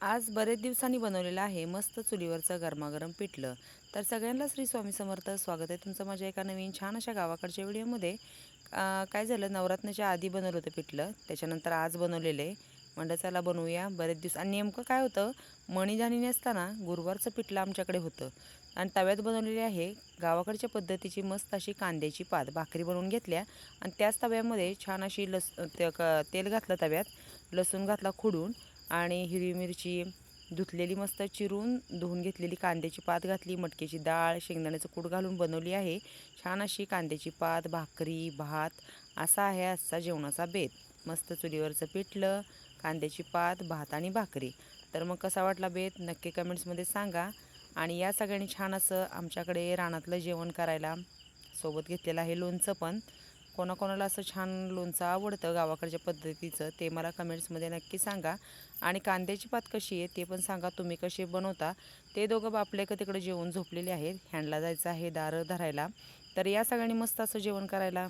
आज बरेच दिवसांनी बनवलेलं आहे मस्त चुलीवरचं गरमागरम पिठलं. तर सगळ्यांना श्री स्वामी समर्थ. स्वागत आहे तुमचं माझ्या एका नवीन छान अशा गावाकडच्या व्हिडिओमध्ये. काय झालं, नवरात्रीच्या आधी बनवलं होतं पिठलं, त्याच्यानंतर आज बनवलेलं आहे. म्हणलं चला बनवूया बरेच दिवस. आणि नेमकं काय होतं, मणीधानी असताना गुरुवारचं पिठलं आमच्याकडे होतं आणि तव्यात बनवलेले आहे. गावाकडच्या पद्धतीची मस्त अशी कांद्याची पात भाकरी बनवून घेतल्या आणि त्याच तव्यामध्ये छान अशी तेल घातलं तव्यात, लसूण घातला खुडून आणि हिरवी मिरची धुतलेली मस्त चिरून धुवून घेतलेली कांद्याची पात घातली, मटकीची डाळ, शेंगदाण्याचं कूट घालून बनवली आहे छान अशी कांद्याची पात, भाकरी, भात. असा आहे आजचा जेवणाचा बेत. मस्त चुलीवरचं पिठलं, कांद्याची पात, भात आणि भाकरी. तर मग कसा वाटला बेत नक्की कमेंट्समध्ये सांगा. आणि या सगळ्यांनी छान असं आमच्याकडे रानातलं जेवण करायला. सोबत घेतलेलं आहे लोणचं पण. कोणाकोणाला असं छान लोणचं आवडतं गावाकडच्या पद्धतीचं ते मला कमेंट्समध्ये नक्की सांगा. आणि कांद्याची पात कशी आहे ते पण सांगा, तुम्ही कशी बनवता. ते दोघं बापले का तिकडे जेवून झोपलेले आहेत, हँडला जायचं आहे दारं धरायला. तर या सगळ्यांनी मस्त असं जेवण करायला.